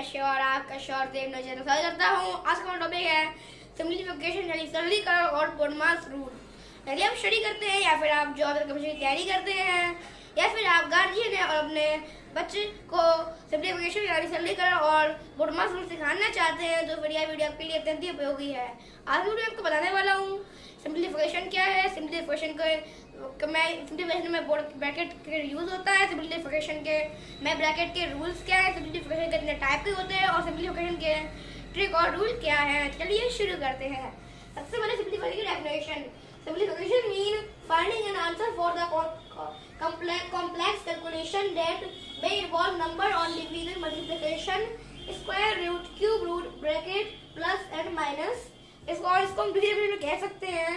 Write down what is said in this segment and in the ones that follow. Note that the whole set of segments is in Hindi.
श्योर आपका श्योर देव नजर स्वागत करता हूँ। आज का टॉपिक है सिंप्लीफिकेशन यानी सरलीकरण और बोडमास रूल। यदि आप स्टडी करते हैं या फिर आप जॉब की तैयारी करते हैं या फिर आप गार्जियन हैं और अपने बच्चे को सिंप्लीफिकेशन यानी सरलीकरण और बोडमास रूल सिखाना चाहते हैं तो फिर यह वीडियो आपके लिए अत्यंत ही उपयोगी है। आज वीडियो आपको बताने वाला हूँ सिंप्लीफिकेशन क्या है, सिंप्लीफिकेशन में ब्रैकेट के यूज होता है, सिंप्लीफिकेशन के में ब्रैकेट के रूल्स क्या है, सिंप्लीफिकेशन कितने टाइप के होते हैं और सिंप्लीफिकेशन के ट्रिक और रूल क्या है। चलिए शुरू करते हैं। सबसे पहले simplification definition. Simplification mean finding an answer for the complex calculation that may involve number on division, multiplication, square root, cube root, bracket, plus and minus। इसको हम दूसरे में कह सकते हैं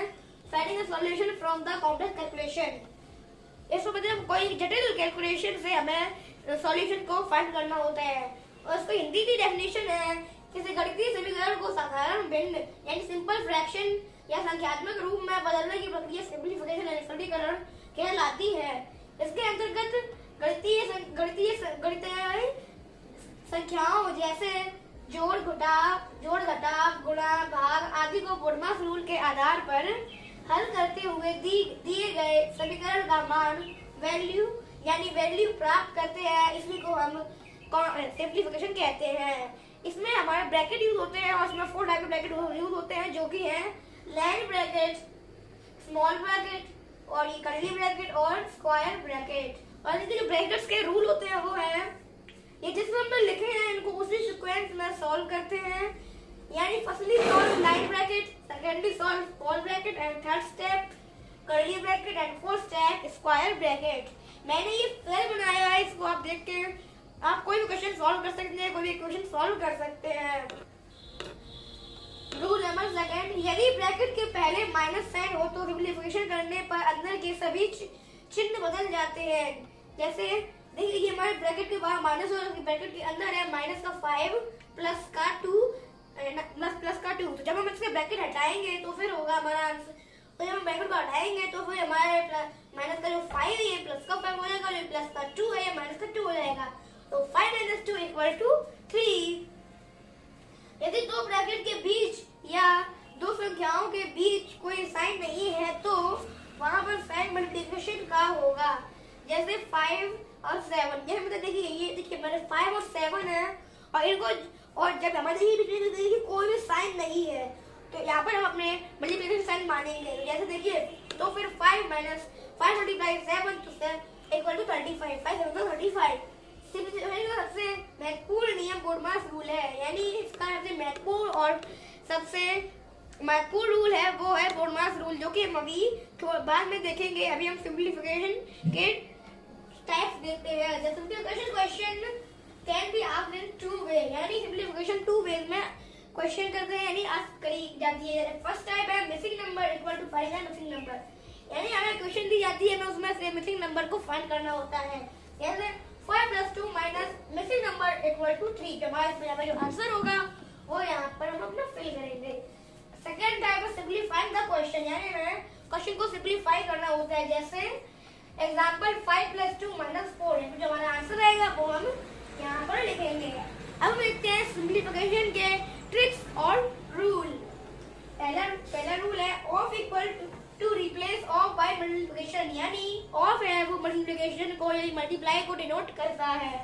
finding a solution from the complex calculation। इसको मतलब कोई जटिल कैलकुलेशन से हमें सॉल्यूशन को फाइंड करना होता है। और इसको हिंदी की डेफिनेशन है किसी गणितीय समीकरण को साधारण भिन्न यानी सिंपल फ्रैक्शन या संख्यात्मक रूप में बदलने की प्रक्रिया सिंप्लीफिकेशन यानी सरलीकरण कहलाती है। इसके अंतर्गत गणितीय संख्याओं जैसे जोड़ घटाव गुणा भाग आदि को बोडमास रूल के आधार पर हल करते हुए दिए गए समीकरण का मान वैल्यू प्राप्त करते हैं। इसी को हम सिंप्लीफिकेशन कहते हैं। इसमें हमारे ब्रैकेट यूज होते हैं और इसमें 4 टाइप के ब्रैकेट यूज होते हैं जो कि है लाइन ब्रैकेट, स्मॉल ब्रैकेट और ये कर्ली ब्रैकेट और स्क्वायर ब्रैकेट। और इसके जो ब्रैकेट्स के रूल होते हैं वो है ये जिसमें हमने लिखे हैं इनको उसी सीक्वेंस में सॉल्व करते हैं। यानी firstly solve line bracket, secondly solve small bracket and third step curly bracket and fourth step square bracket. मैंने ये फिर बनाया है, इसको आप देख के आप कोई भी क्वेश्चन सॉल्व कर सकते हैं, कोई भी क्वेश्चन सॉल्व कर सकते हैं। रूल नंबर सेकंड, यदि ब्रैकेट के पहले माइनस साइन हो तो सिंप्लीफिकेशन करने पर अंदर के सभी चिन्ह बदल जाते हैं। जैसे देखिए ये हमारे ब्रैकेट के बाहर माइनस और ब्रैकेट के अंदर है माइनस का 5 प्लस का 2 तो जब हम इसके ब्रैकेट हटाएंगे तो फिर होगा हमारा आंसर। तो जब हम ब्रैकेट को हटाएंगे तो फिर हमारे माइनस का जो 5 है ये प्लस का 5 हो जाएगा, जो प्लस का 2 है ये माइनस का 2 हो जाएगा। तो 5 - 2 = 3। यदि दो ब्रैकेट के बीच या दो संख्याओं के बीच कोई साइन नहीं है तो वहां पर साइन मल्टीप्लिकेशन का होगा। जैसे 5 और 7, जैसे मतलब देखिए मेरे 5 और 7 है और इनको और जब हमारे देखिए कोई भी साइन नहीं है तो यहाँ पर हम अपने मल्टीप्लिकेशन साइन मानेंगे। जैसे देखिए तो फिर 5 - 5 × 7 = 35, 5 × 7 = 35। सबसे महत्वपूर्ण नियम बोडमास रूल है, यानी इसका सबसे महत्वपूर्ण और सबसे महत्वपूर्ण रूल है वो है बोडमास रूल, जो कि हम अभी बाद में देखेंगे। अभी हम सिंप्लीफिकेशन के टाइप्स देखते हैं। जैसे question can be asked in 2 वे, यानी सिंप्लीफिकेशन 2 वेज में क्वेश्चन करते हैं यानी आस्क करी जाती है। फर्स्ट टाइप है missing number = find the missing number, यानी हमें क्वेश्चन दी जाती है हमें उसमें से मिसिंग नंबर को फाइंड करना होता है। जैसे 5 + 2 - मिसिंग नंबर = 3। जो हमारा जो आंसर होगा वो यहाँ पर हम अपना फिल करेंगे। सेकेंड टाइप है सिंप्लीफाइंग द क्वेश्चन, यानी हमें क्वेश्चन को सिंप्लीफाई करना होता है। जैसे एग्जाम्पल 5 + 2 - 4, जो हमारा आंसर आएगा वो हम यहाँ पर लिखेंगे। अब देखते हैं सिंप्लीफिकेशन के ट्रिक्स और रूल। पहला रूल है of equal to replace of by multiplication, यानी ऑफ है वो मल्टीप्लिकेशन को यानी मल्टीप्लाई को डिनोट करता है।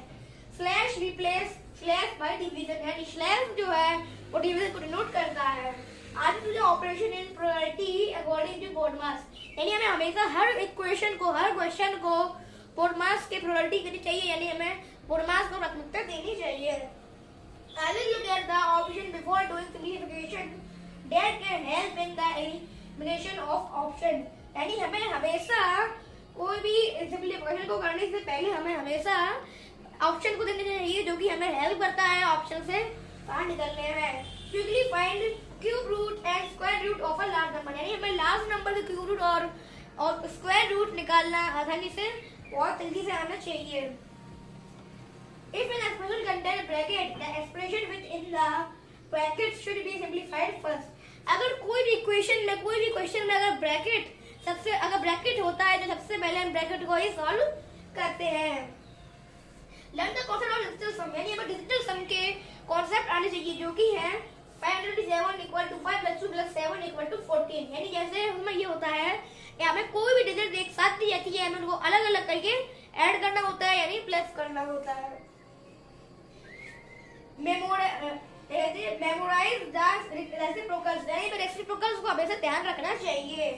Slash replace slash by division, यानी स्लैश जो है वो डिवीजन को डिनोट करता है। आगे जो operation in probability according to BODMAS, यानी हमें हमेशा हर क्वेश्चन को बोडमास के प्रोबेबिलिटी करनी चाहिए, यानी हमें बोडमास को प्राथमिकता देनी चाहिए। आगे जो कहता है option before doing simplification that can help in the elimination of option, यानी हमें हमेशा कोई भी सिंप्लीफिकेशन को करने से पहले हमें हमेशा ऑप्शन को देना चाहिए जो कि हमें हेल्प करता है ऑप्शन से बाहर निकलने में। Quickly find cube root and square root of a large number, यानी हमें लार्ज नंबर का क्यूब रूट और स्क्वायर रूट निकालना आसानी से बहुत जल्दी से आना चाहिए। If an expression contains bracket, the expression within the bracket should be simplified first। अगर कोई भी क्वेश्चन में अगर ब्रैकेट होता है तो सबसे पहले हम ब्रैकेट को ही सॉल्व करते हैं। Learn the concept of digital sum, यानी डिजिटल सम के कॉन्सेप्ट आने चाहिए जो कि है 527 equal to 5 plus 2 plus 7 equal to 14। यानी जैसे हमें ये होता है कि हमें कोई भी डिजिट एक साथ दी जाती है, हमें उनको अलग अलग करके ऐड करना होता है यानी प्लस करना होता है। मेमोराइज द रेसिप्रोकल्स, यानी रेसिप्रोकल्स को हमेशा ध्यान रखना चाहिए।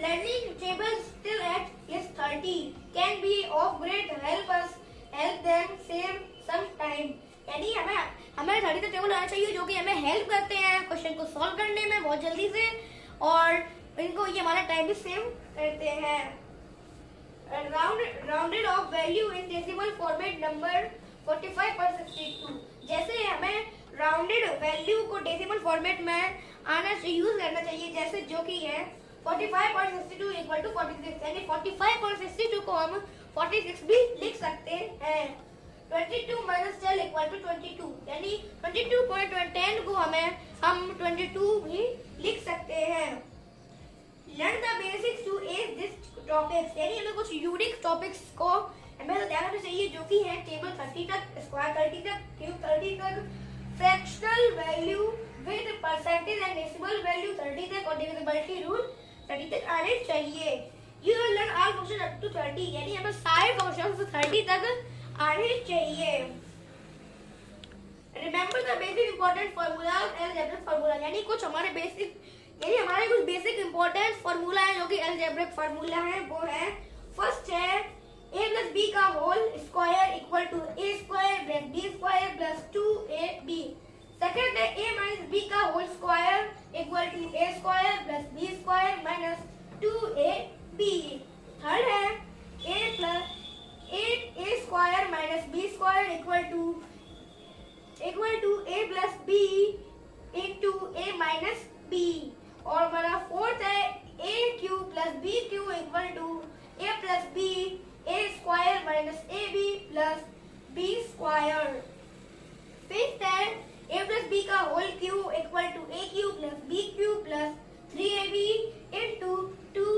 Learning tables still at is 30 can be of great help them save some time। यानी हमें 30 तक टेबल आना चाहिए जो कि हमें हेल्प करते हैं क्वेश्चन को सॉल्व करने में बहुत जल्दी से, और इनको ये हमारा टाइम भी सेव करते हैं। Rounded off value in decimal format number 45/62, जैसे हमें राउंडेड वैल्यू को डेसिमल फॉर्मेट में आना चाहिए, यूज करना चाहिए, जैसे जो कि है 45/62 इक्वल टू 46, यानी 45/62 को हम 46 भी लिख सकते हैं। 22 माइनस 10 इक्वल टू 22, यानी 22.10 को हम 22 भी लिख सकते हैं। Learn the basics to edge this topics, यानी हमें कुछ यूनिक टॉपिक्स को हमें तो ध्यान रखना चाहिए जो कि है टेबल 30 तक, स्क्वायर 30 तक, क्यूब 30 तक, fractional value with percentage and decimal value 30 तक, और डिविजिबिलिटी रूल 30 तक आने चाहिए। You will learn all function up to 30, यानी हमें सारे फंक्शंस 30 तक आने चाहिए। Remember the basic important formula algebraic formula, यानी कुछ हमारे कुछ बेसिक इंपॉर्टेंट फार्मूला है जो कि अलजेब्रिक फार्मूला है। वो है फर्स्ट है a प्लस b का whole square equal to a square plus b square plus 2ab। Second है a माइनस b का whole square equal to a square plus b square minus 2ab। Third है a square minus b square equal to a plus b into a minus b। और हमारा फोर्थ है a cube plus b cube equal to a plus b a square minus ab plus b square. Fifth है a प्लस b का whole cube equal to a cube plus b cube plus 3ab into 2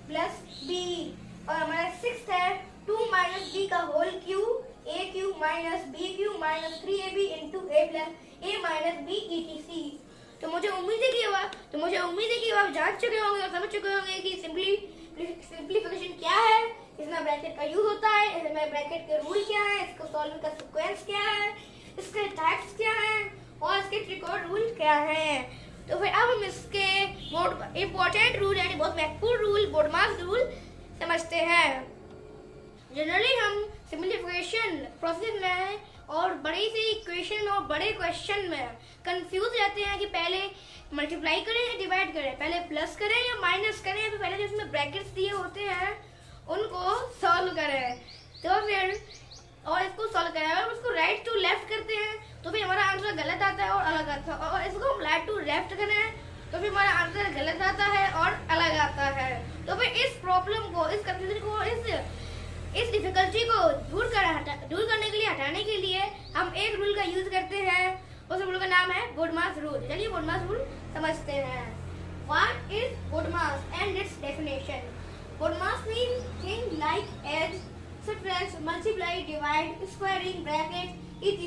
plus b। और हमारा सिक्स्थ है 2 माइनस b का whole cube a cube minus b cube minus 3ab into a plus a minus b etc। तो मुझे उम्मीद है कि आप जान चुके होंगे और समझ चुके होंगे कि सिंपलीफिकेशन क्या है, इसमें ब्रैकेट का यूज होता है, इसमें ब्रैकेट के रूल क्या है, इसको सॉल्विंग का सीक्वेंस क्या है, इसके टाइप्स क्या है और इसके ट्रिक और रूल क्या है। तो फिर अब हम इसके इम्पोर्टेंट रूल यानी बहुत महत्वपूर्ण रूल, बोडमास रूल समझते हैं। जनरली हम सिंपलीफिकेशन प्रोसेस में और बड़ी सी इक्वेशन और बड़े क्वेश्चन में कंफ्यूज रहते हैं कि पहले मल्टीप्लाई करें या डिवाइड करें, पहले प्लस करें या माइनस करें, या फिर पहले जिसमें ब्रैकेट्स दिए होते हैं उनको सॉल्व करें। तो फिर और इसको सॉल्व करें, और उसको राइट टू लेफ्ट करते हैं तो फिर हमारा आंसर गलत आता है और अलग आता है, और इसको हम राइट टू लेफ्ट करें तो फिर हमारा आंसर गलत आता है और अलग आता है। तो फिर इस प्रॉब्लम को, इस कंफ्यूजन को, इस डिफिकल्टी को दूर करने के लिए, हटाने के लिए हम एक रूल का यूज करते हैं। उस रूल का नाम है बोडमास रूल। चलिए बोडमास रूल समझते हैं। What is BODMAS and its definition? BODMAS mean thing like add, subtract, multiply, divide, squaring, bracket etc।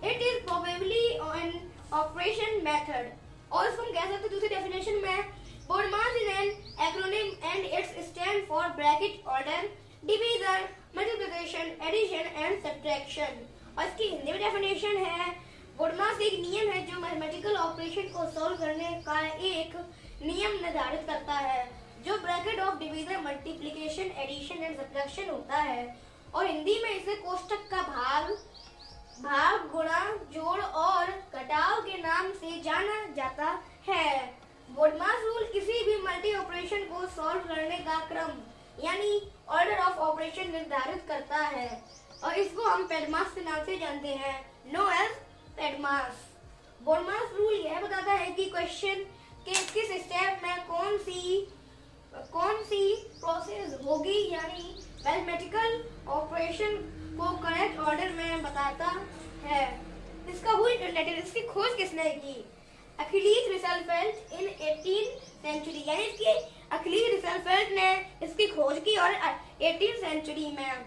It is probably an operation method. और इसको हम कह सकते हैं दूसरी डेफिनेशन में, BODMAS is an acronym and its stand for bracket, order, division, multiplication, addition and subtraction. और इसकी हिंदी में डेफिनेशन है, बोडमास एक नियम है जो मैथमेटिकल ऑपरेशन को सॉल्व करने का एक नियम निर्धारित करता है जो bracket of division, multiplication, addition and subtraction होता है। और हिंदी में इसे कोष्टक का भाग, गुणा, जोड़ और घटाव के नाम से जाना जाता है। बोडमास रूल किसी भी मल्टी ऑपरेशन को सॉल्व करने का क्रम यानी ऑर्डर ऑफ ऑपरेशन निर्धारित करता है, और इसको हम पेडमास के नाम से जानते हैं, नो एज पेडमास। बोडमास रूल यह बताता है कि क्वेश्चन के किस स्टेप में कौन सी प्रोसेस होगी, यानी मैथमेटिकल ऑपरेशन को करेक्ट ऑर्डर में बताता है। इसकी खोज किसने की? अखिलीज रुसवेल्ट इन 18th सेंचुरी, यानी इसकी अखिलीज रुसवेल्ट ने इसकी खोज की और 18th सेंचुरी में।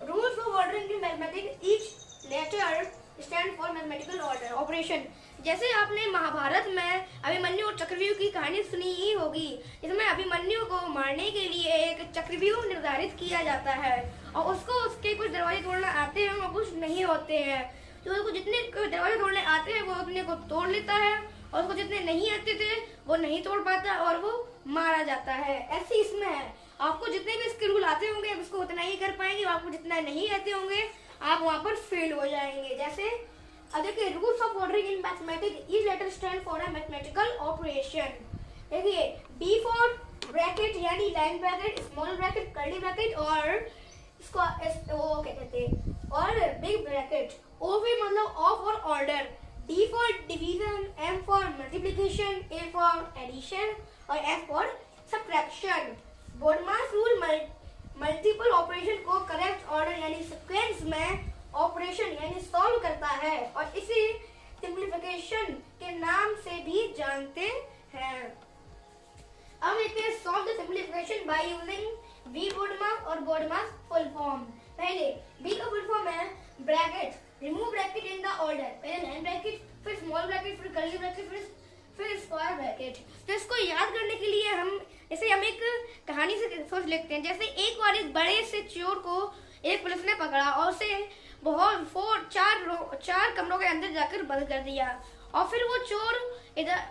Rules of ordering in mathematics, each letter stand for mathematical order operation. जैसे आपने महाभारत में अभिमन्यु और चक्रव्यूह की कहानी सुनी ही होगी, जिसमें अभिमन्यु को मारने के लिए एक चक्रव्यूह निर्धारित किया जाता है और उसको उसके कुछ दरवाजे तोड़ना आते हैं और कुछ नहीं होते हैं। तो उसको जितने दरवाजे तोड़ने आते हैं वो अपने को तोड़ लेता है और उसको जितने नहीं आते थे वो नहीं तोड़ पाता और वो मारा जाता है। ऐसे इसमें है, आपको जितने भी इसके रूल आते होंगे आप उसको उतना ही कर पाएंगे, आपको जितना नहीं आते होंगे आप वहां पर फेल हो जाएंगे। जैसे अब देखिए, rules of ordering in mathematics, each letter stand for a mathematical operation. देखिए, बी फॉर ब्रैकेट यानी line bracket, small bracket, curly bracket और इसको वो क्या कहते हैं और बिग ब्रैकेट। ओ भी मतलब ऑफ और order. D for division, M for multiplication, A for addition और F for subtraction। BODMAS rule multiple operation को करेक्ट ऑर्डर यानी सीक्वेंस में ऑपरेशन यानी सॉल्व करता है और इसी सिंप्लीफिकेशन के नाम से भी जानते हैं। अब देखते हैं solve the simplification by using V BODMAS और बोडमास फुल फॉर्म। पहले B का फुल फॉर्म है bracket, remove bracket in the order, पहले लाइन ब्रैकेट, फिर स्मॉल ब्रैकेट, फिर कर्ली ब्रैकेट, फिर स्क्वायर ब्रैकेट। तो इसको याद करने के लिए हम एक कहानी से सोच लेते हैं। जैसे एक बार एक बड़े से चोर को एक पुलिस ने पकड़ा और उसे बहुत चार कमरों के अंदर जाकर बंद कर दिया और फिर वो चोर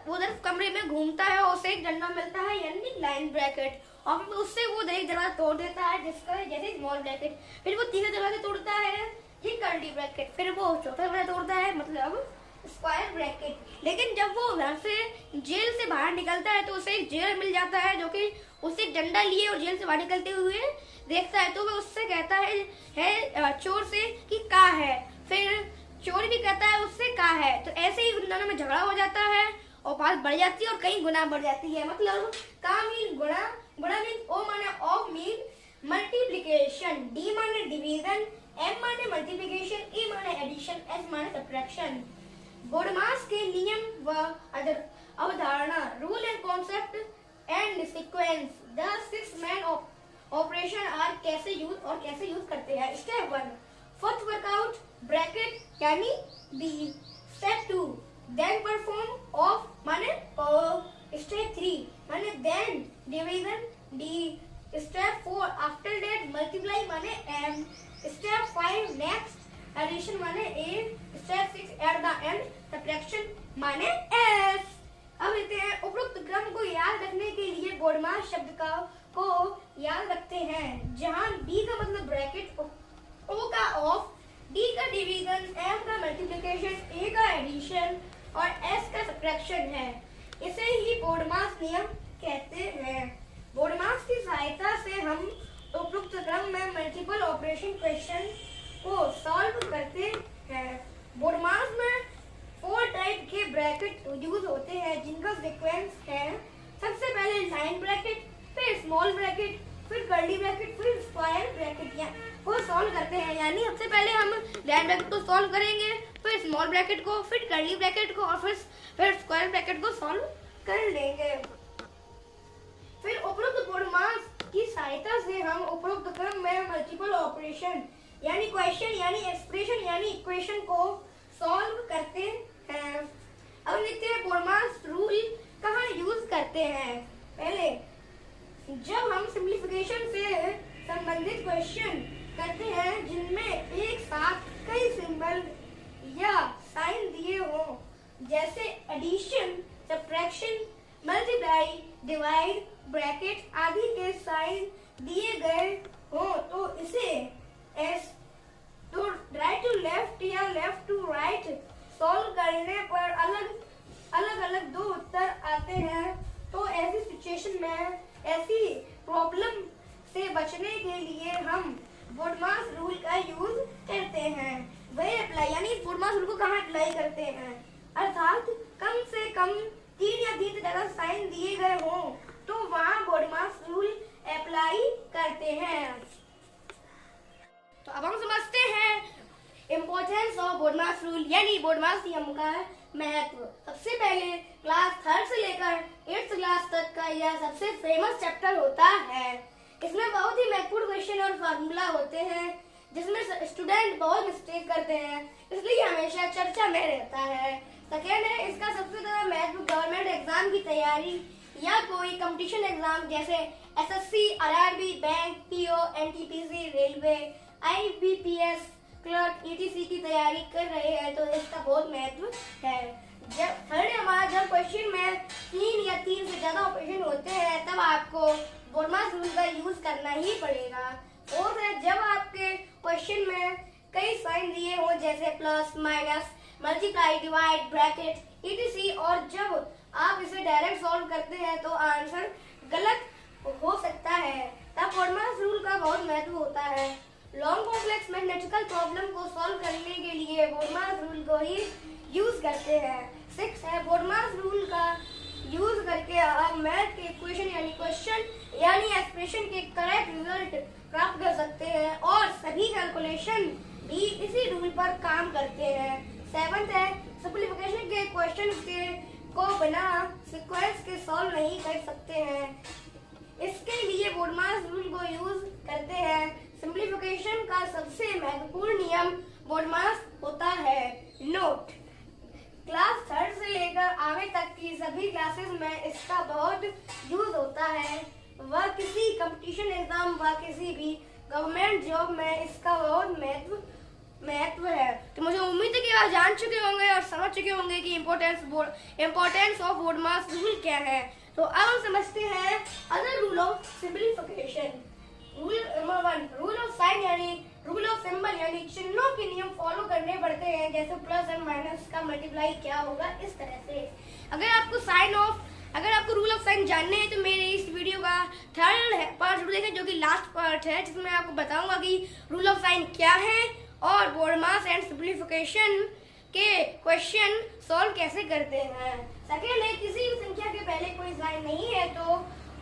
उधर कमरे में घूमता है और उसे एक डंडा मिलता है यानी लाइन ब्रैकेट और फिर उससे वो एक दरवाजा तोड़ देता है जिसका जैसे स्मॉल ब्रैकेट, फिर वो तीसरा दरवाजा तोड़ता है ये कर्ली ब्रैकेट, फिर वो चौथा दरवाजा तोड़ता है मतलब स्क्वायर ब्रैकेट। लेकिन जब वो घर से जेल से बाहर निकलता है तो उसे एक जेल मिल जाता है जो कि उसे डंडा लिए और जेल से बाहर निकलते हुए देखता है। तो वो उससे कहता है चोर से कि कहाँ है, फिर चोर भी कहता है उससे कहाँ है। तो ऐसे ही उन दोनों में झगड़ा हो जाता है और बात बढ़ जाती है और कई गुना बढ़ जाती है। मतलब का मीन गुणा, गुणा मीन ओ माने ऑफ मीन मल्टीप्लिकेशन, डी माने डिवीजन, M माने मल्टीप्लिकेशन, E माने एडिशन, S माने सब्ट्रैक्शन। बोडमास के नियम व अवधारणा, rule and concept and sequence, the 6 main operation are कैसे यूज करते हैं। स्टेप 1 फर्स्ट वर्कआउट ब्रैकेट यानी B। Step 2 then perform of माने O। स्टेप 3 माने then division D। Step 4 after that multiply माने M। स्टेप 5 नेक्स्ट एडिशन माने A। Step 6 at the end subtraction माने S। अब लेते हैं उपरोक्त क्रम को याद रखने के लिए बोडमास शब्द को याद रखते हैं, जहां B का मतलब ब्रैकेट, O का ऑफ, D का डिवीजन, M का मल्टीप्लिकेशन, A का एडिशन और S का सब्ट्रैक्शन है। इसे ही बोडमास नियम कहते हैं। बोडमास की सहायता से हम उपरोक्त क्रम में मल्टीपल ऑपरेशन क्वेश्चन को सॉल्व करते हैं। बोडमास में 4 टाइप के ब्रैकेट यूज होते हैं जिनका सीक्वेंस है सबसे पहले लाइन ब्रैकेट, फिर स्मॉल ब्रैकेट, फिर कर्ली ब्रैकेट, फिर स्क्वायर ब्रैकेट को सॉल्व करते हैं। यानी सबसे पहले हम लाइन ब्रैकेट को सॉल्व करेंगे, फिर स्मॉल ब्रैकेट को, फिर कर्ली ब्रैकेट को और फिर स्क्वायर ब्रैकेट को सॉल्व कर लेंगे। फिर उपरोक्त बोडमास की सहायता से हम उपरोक्त क्रम में मल्टीपल ऑपरेशन यानी क्वेश्चन यानी एक्सप्रेशन यानी इक्वेशन को सॉल्व करते हैं। अब देखते हैं बोडमास रूल कहाँ यूज करते हैं। पहले जब हम सिंप्लीफिकेशन से संबंधित क्वेश्चन करते हैं जिनमें एक साथ कई सिंबल या साइन दिए हों, जैसे addition, subtraction, multiply, divide, bracket आदि के साइन दिए गए हों, तो इसे तो राइट टू लेफ्ट या लेफ्ट टू राइट सॉल्व करने पर अलग दो उत्तर आते हैं। तो ऐसी सिचुएशन में ऐसी प्रॉब्लम से बचने के लिए हम बोडमास रूल का यूज करते हैं। वही अप्लाई यानी बोडमास रूल को कहाँ अप्लाई करते हैं, अर्थात कम से कम 3 या 3 से ज्यादा साइन दिए गए हों तो वहाँ बोडमास रूल अप्लाई करते हैं। तो अब हम समझते हैं इम्पोर्टेंस ऑफ बोडमास रूल यानी बोडमास नियम का महत्व। सबसे पहले क्लास 3rd से लेकर 8th क्लास तक का यह सबसे फेमस चैप्टर होता है। इसमें बहुत ही महत्वपूर्ण क्वेश्चन और फार्मूला होते हैं जिसमें स्टूडेंट बहुत मिस्टेक करते हैं, इसलिए हमेशा चर्चा में रहता है। सेकेंड है, इसका सबसे ज्यादा महत्व गवर्नमेंट एग्जाम की तैयारी या कोई कंपटीशन एग्जाम जैसे SSC, RRB, bank, PO, NTPC, railway, IBPS, clerk, etc की तैयारी कर रहे हैं तो इसका बहुत महत्व है। जब थर्ड हमारा जब क्वेश्चन में 3 या 3 से ज्यादा ऑपरेशन होते हैं तब आपको बोडमास रूल का यूज करना ही पड़ेगा। फोर्थ है, जब आपके क्वेश्चन में कई साइन दिए हो जैसे plus, minus, multiply, divide, bracket, etc और जब आप इसे डायरेक्ट सॉल्व करते हैं तो आंसर गलत हो सकता है, तब बोडमास रूल का बहुत महत्व होता है। लॉन्ग कॉम्प्लेक्स मैथमेटिकल प्रॉब्लम को सॉल्व करने के लिए बोडमास रूल को ही यूज करते हैं। 6 है, बोडमास रूल का यूज करके आप मैथ के इक्वेशन यानी क्वेश्चन यानी एक्सप्रेशन के करेक्ट रिजल्ट प्राप्त कर सकते हैं और सभी कैलकुलेशन भी इसी रूल पर काम करते हैं। 7 है, सिंपलीफिकेशन के क्वेश्चन को बिना सीक्वेंस के सॉल्व नहीं कर सकते हैं, इसके लिए बोडमास रूल को यूज करते हैं। सिंपलीफिकेशन का सबसे महत्वपूर्ण नियम बोडमास होता है। नोट, क्लास 3rd से लेकर आगे तक की सभी क्लासेस में इसका बहुत यूज होता है। वह किसी कंपटीशन एग्जाम व किसी भी गवर्नमेंट जॉब में इसका बहुत महत्व है। तो मुझे उम्मीद है कि आप जान चुके होंगे और समझ चुके होंगे कि इम्पोर्टेंस ऑफ बोडमास रूल क्या है। तो अब हम समझते हैं other rule of simplification. Rule number 1, rule of sine यानी रूल ऑफ सिंबल यानी चिन्हों के नियम फॉलो करने पड़ते हैं, जैसे प्लस एंड माइनस का मल्टीप्लाई क्या होगा, इस तरह से। अगर आपको रूल ऑफ साइन जानने हैं तो मेरे इस वीडियो का 3rd पार्ट जरूर देखें, जो कि लास्ट पार्ट है, जिसमें आपको बताऊंगा कि रूल ऑफ साइन क्या है और बोडमास एंड सिंपलीफिकेशन के क्वेश्चन सॉल्व कैसे करते हैं। सेकेंड है, किसी भी संख्या के पहले कोई साइन नहीं है तो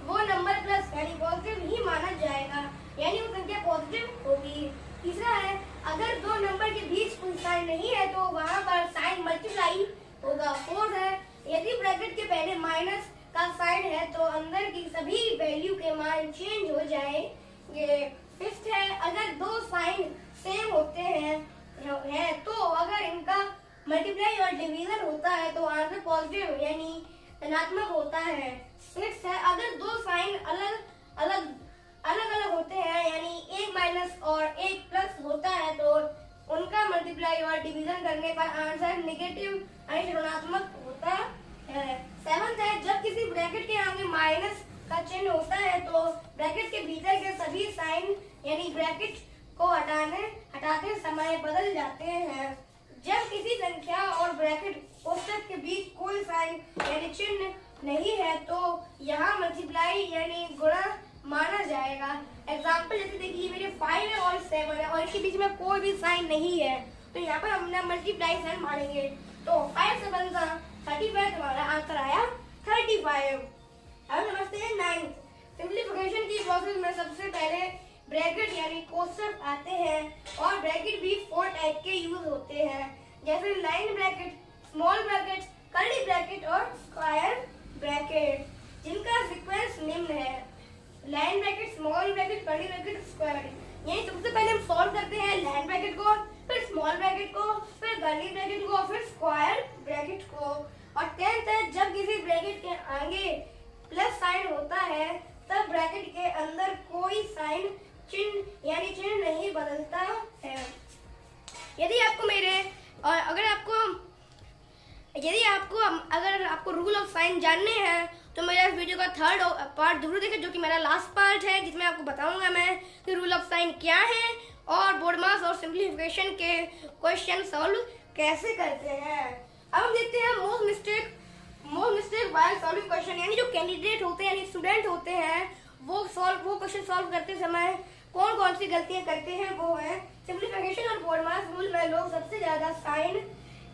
वो नंबर प्लस यानी पॉजिटिव ही माना जाएगा, यानी वो संख्या पॉजिटिव होगी। तीसरा है, अगर दो नंबर के बीच कोई साइन नहीं है तो वहाँ पर साइन मल्टीप्लाई होगा। फोर्थ है, यदि ब्रैकेट के पहले माइनस का साइन है तो अंदर की सभी वैल्यू के मान चेंज हो जाएंगे। फिफ्थ है, अगर दो साइन सेम होते हैं तो अगर इनका मल्टीप्लाई और डिवीजन होता है तो आंसर पॉजिटिव यानी धनात्मक होता है। सिक्स है, अगर दो साइन अलग अलग होते हैं यानी एक माइनस और एक प्लस होता है तो उनका मल्टीप्लाई और डिवीजन करने पर आंसर नेगेटिव यानी ऋणात्मक होता है। सेवंथ है, जब किसी ब्रैकेट के आगे माइनस का चिन्ह होता है तो ब्रैकेट के भीतर के सभी साइन यानी ब्रैकेट को हटाते समय बदल जाते हैं। जब किसी संख्या और ब्रैकेट कोष्ठक के बीच कोई साइन यानी चिन्ह नहीं है तो यहाँ मल्टीप्लाई यानी गुणा माना जाएगा। एग्जाम्पल जैसे देखिए मेरे 5 है और 7 है और इसके बीच में कोई भी साइन नहीं है तो यहाँ पर हमने मल्टीप्लाई साइन मानेंगे तो 5 से बनता 35, तुम्हारा आंसर आया 35। अब समझते हैं 9th। सिंपलीफिकेशन की प्रोसेस में सबसे पहले ब्रैकेट यानी कोष्ठक आते हैं और ब्रैकेट भी 4 टाइप के यूज होते हैं, जैसे line bracket, small bracket, curly bracket और स्क्वायर ब्रैकेट, जिनका सीक्वेंस निम्न है। Line bracket, small bracket, curly bracket, square bracket. यही सबसे पहले हम सॉल्व करते हैं लाइन ब्रैकेट को, फिर स्मॉल ब्रैकेट को, फिर कर्ली ब्रैकेट को, फिर स्क्वायर ब्रैकेट को। और 10th है, जब किसी ब्रैकेट के आगे प्लस साइन होता है तब ब्रैकेट के अंदर कोई साइन चिन्ह यानी चिन्ह नहीं बदलता है। यदि आपको रूल ऑफ साइन जानने हैं तो मेरा इस वीडियो का 3rd पार्ट जरूर देखें, जो कि मेरा लास्ट पार्ट है, जिसमें आपको बताऊंगा मैं कि रूल ऑफ साइन क्या है और बोडमास और सिंपलीफिकेशन के क्वेश्चन सॉल्व कैसे करते हैं। अब हम देखते हैं most mistake while solving question, यानी जो कैंडिडेट होते हैं यानी स्टूडेंट होते हैं वो क्वेश्चन सॉल्व करते समय कौन सी गलतियां करते हैं। वो है सिंपलीफिकेशन और बोडमास रूल में लोग सबसे ज्यादा साइन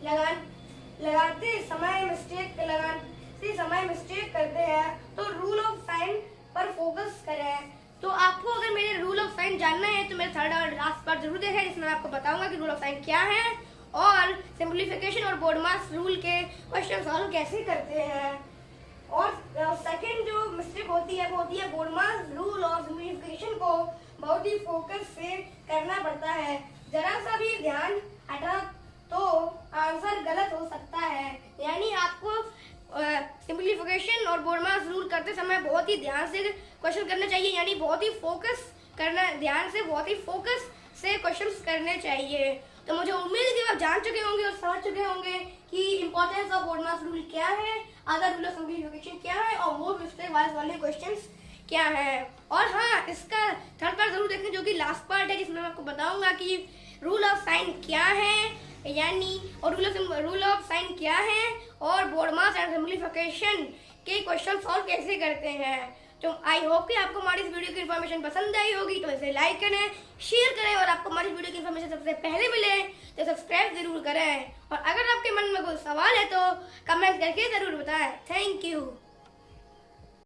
लगाते समय मिस्टेक करते हैं, तो रूल ऑफ साइन पर फोकस करें। तो आपको अगर मेरे रूल ऑफ साइन जानना है तो मेरे 3rd और लास्ट पार्ट जरूर देखें, जिसमें आपको बताऊंगा कि रूल ऑफ साइन क्या है और सिंपलीफिकेशन और बोडमास रूल के क्वेश्चन सॉल्व कैसे करते हैं। और सेकंड जो मिस्टेक होती है वो होती है बोडमास रूल और सिंपलीफिकेशन को बहुत ही फोकस से करना पड़ता है। जरा सा भी ध्यान हटा तो आंसर गलत हो सकता है। यानी आपको सिंपलीफिकेशन और बोर्ड मास रूल करते समय बहुत ही ध्यान से क्वेश्चन करना चाहिए, यानी बहुत ही फोकस करना, ध्यान से बहुत ही फोकस से क्वेश्चंस करने चाहिए। तो मुझे उम्मीद है कि आप जान चुके होंगे और समझ चुके होंगे कि importance of board mass rule क्या है, अदर रूल ऑफ सिंपलीफिकेशन क्या है और मोर मिस्टेक वाले क्वेश्चंस क्या है। और हाँ, इसका थर्ड पार्ट जरूर देखें जो कि लास्ट पार्ट है, जिसमें मैं आपको बताऊंगा कि रूल ऑफ साइन क्या है, यानी और रूल ऑफ साइन क्या है और बोर्ड मास एंड सिंपलीफिकेशन के क्वेश्चन सॉल्व कैसे करते हैं। तो आई होप कि आपको हमारी इस वीडियो की इन्फॉर्मेशन पसंद आई होगी, तो इसे लाइक करें, शेयर करें और आपको हमारी वीडियो की इन्फॉर्मेशन सबसे पहले मिले तो सब्सक्राइब जरूर करें। और अगर आपके मन में कोई सवाल है तो कमेंट करके जरूर बताएं। Thank you.